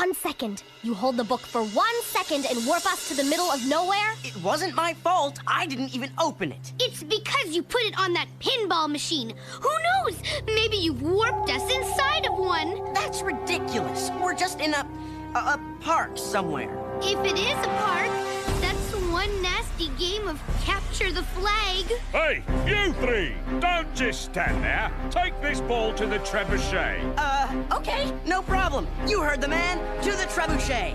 1 second. You hold the book for 1 second and warp us to the middle of nowhere? It wasn't my fault. I didn't even open it. It's because you put it on that pinball machine. Who knows? Maybe you've warped us inside of one. That's ridiculous. We're just in a park somewhere. If it is a park, that's one nasty game of capture the flag. Hey, you three! Don't just stand there. Take this ball to the trebuchet. Okay, no problem. You heard the man. To the trebuchet.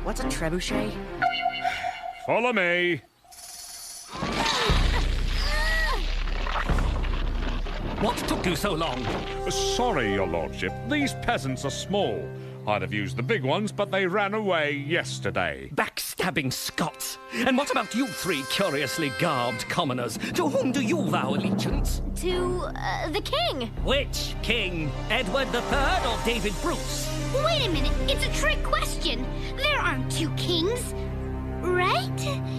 What's a trebuchet? Follow me. What took you so long? Sorry, your lordship. These peasants are small. I'd have used the big ones, but they ran away yesterday. Backstabbing Scots. And what about you three curiously garbed commoners? To whom do you vow allegiance? To, the king. Which king? Edward III or David Bruce? Wait a minute, it's a trick question. There aren't two kings, right?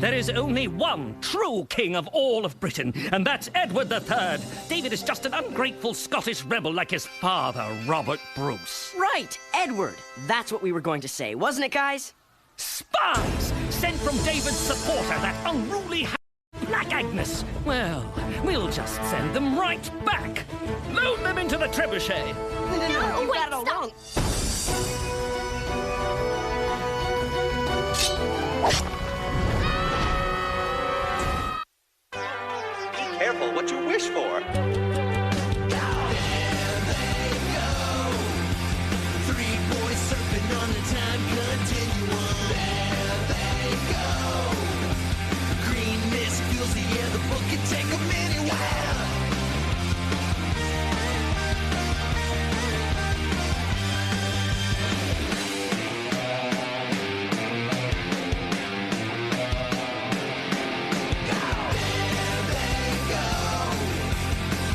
There is only one true king of all of Britain, and that's Edward III. David is just an ungrateful Scottish rebel like his father, Robert Bruce. Right, Edward. That's what we were going to say, wasn't it, guys? Spies! Sent from David's supporter, that unruly Black Agnes. Well, we'll just send them right back. Load them into the trebuchet. No, you wait, got it all stop. wrong. Be careful what you wish for. Three boys surfing on the time continuum. There they go. Green mist fills the air. The book can take them anywhere.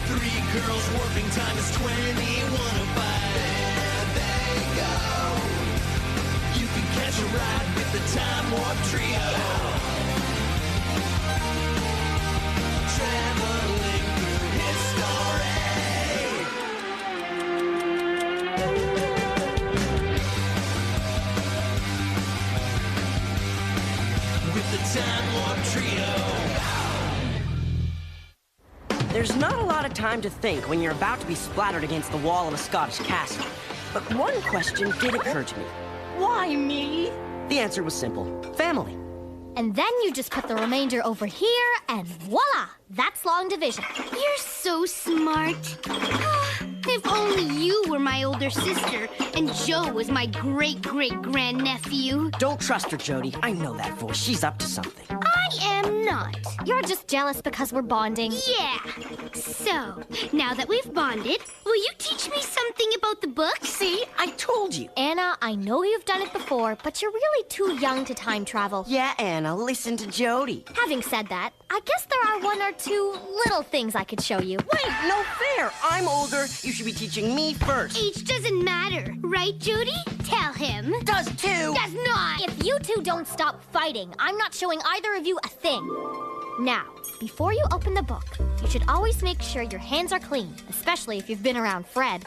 Three girls warping time is 21 apart. There they go. You can catch a ride with the Time Warp Trio. Traveling through history. With the Time Warp Trio. There's not a lot of time to think when you're about to be splattered against the wall of a Scottish castle. But one question did occur to me. Why me? The answer was simple. Family. And then you just put the remainder over here, and voila! That's long division. You're so smart. If only you were my older sister and Joe was my great-great-grandnephew. Don't trust her, Jody. I know that voice. She's up to something. I am not. You're just jealous because we're bonding. Yeah. So, now that we've bonded, will you teach me something about the book? See, I told you. Anna, I know you've done it before, but you're really too young to time travel. Yeah, Anna, listen to Jody. Having said that, I guess there are one or two little things I could show you. Wait, no fair. I'm older. You should be teaching me first. Age doesn't matter, right, Jody? Tell him. Does too. Does not. If you two don't stop fighting, I'm not showing either of you a thing. Now, before you open the book, you should always make sure your hands are clean, especially if you've been around Fred.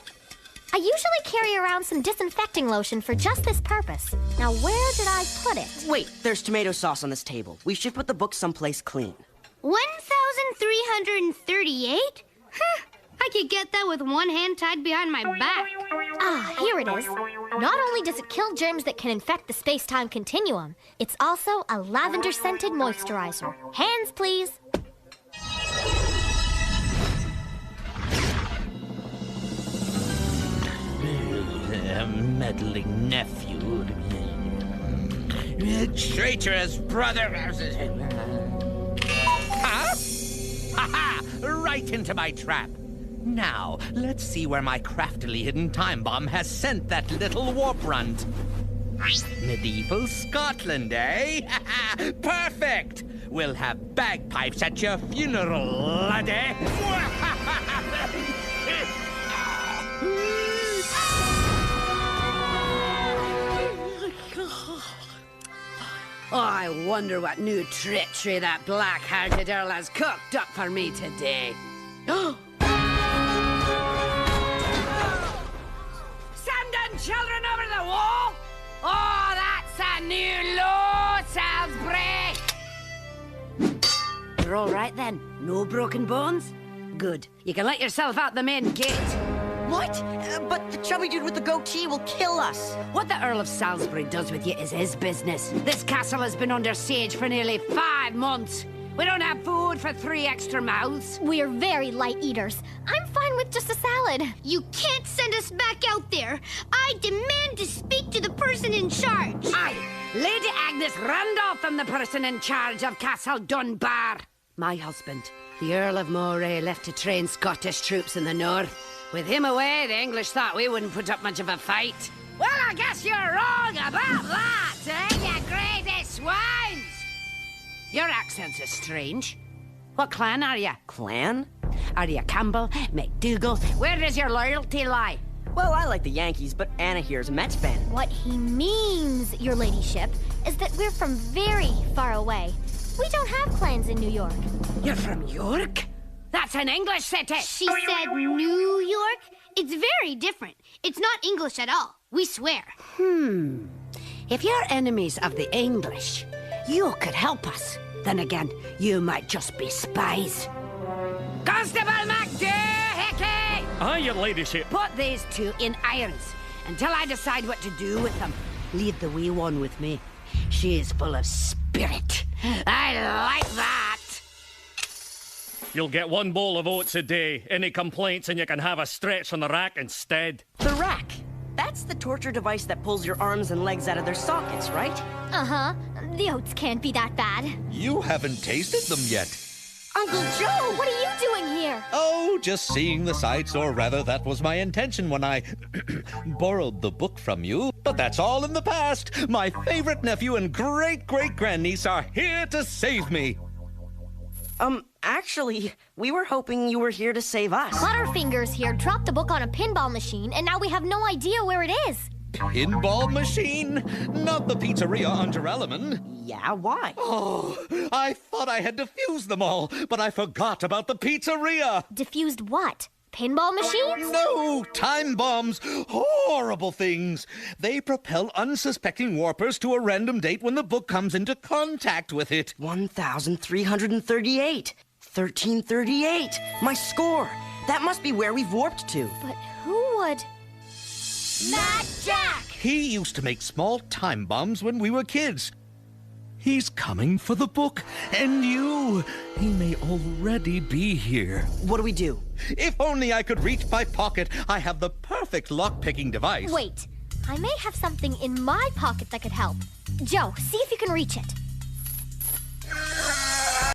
I usually carry around some disinfecting lotion for just this purpose. Now, where did I put it? Wait, there's tomato sauce on this table. We should put the book someplace clean. 1,338? Huh. I could get that with one hand tied behind my back. Ah, here it is. Not only does it kill germs that can infect the space-time continuum, it's also a lavender-scented moisturizer. Hands, please. Meddling nephew. Traitorous brother. Huh? Ha-ha! Right into my trap. Now, let's see where my craftily hidden time bomb has sent that little warp runt. Medieval Scotland, eh? Perfect! We'll have bagpipes at your funeral, laddie. I wonder what new treachery that black-hearted Earl has cooked up for me today. Sending children over the wall? You're all right then? No broken bones? Good. You can let yourself out the main gate. What? But the chubby dude with the goatee will kill us. What the Earl of Salisbury does with you is his business. This castle has been under siege for nearly 5 months. We don't have food for 3 extra mouths. We're very light eaters. I'm fine with just a salad. You can't send us back out there. I demand to speak to the person in charge. Aye, Lady Agnes Randolph, I'm the person in charge of Castle Dunbar. My husband, the Earl of Moray, left to train Scottish troops in the north. With him away, the English thought we wouldn't put up much of a fight. Well, I guess you're wrong about that, eh, you greedy swines? Your accents are strange. What clan are you? Clan? Are you Campbell, McDougal? Where does your loyalty lie? Well, I like the Yankees, but Anna here's a Mets fan. What he means, your ladyship, is that we're from very far away. We don't have clans in New York. You're from York? That's an English city. She said New York? It's very different. It's not English at all. We swear. If you're enemies of the English, you could help us. Then again, you might just be spies. Constable McDoohickey! Aye, your ladyship. Put these 2 in irons until I decide what to do with them. Leave the wee one with me. She is full of spirit. I like that. You'll get 1 bowl of oats a day. Any complaints and you can have a stretch on the rack instead. The rack. That's the torture device that pulls your arms and legs out of their sockets, right? Uh-huh. The oats can't be that bad. You haven't tasted them yet. Uncle Joe! What are you doing here? Oh, just seeing the sights, or rather, that was my intention when I borrowed the book from you. But that's all in the past. My favorite nephew and great-great-grandniece are here to save me. Actually, we were hoping you were here to save us. Butterfingers here dropped the book on a pinball machine, and now we have no idea where it is. Pinball machine? Not the pizzeria under Elliman. Yeah, why? Oh, I thought I had defused them all, but I forgot about the pizzeria. Diffused what? Pinball machines? No, time bombs. Horrible things. They propel unsuspecting warpers to a random date when the book comes into contact with it. 1,338. 1338. My score. That must be where we've warped to. But who would... Mad Jack! He used to make small time bombs when we were kids. He's coming for the book, and you. He may already be here. What do we do? If only I could reach my pocket. I have the perfect lock-picking device. Wait, I may have something in my pocket that could help. Joe, see if you can reach it.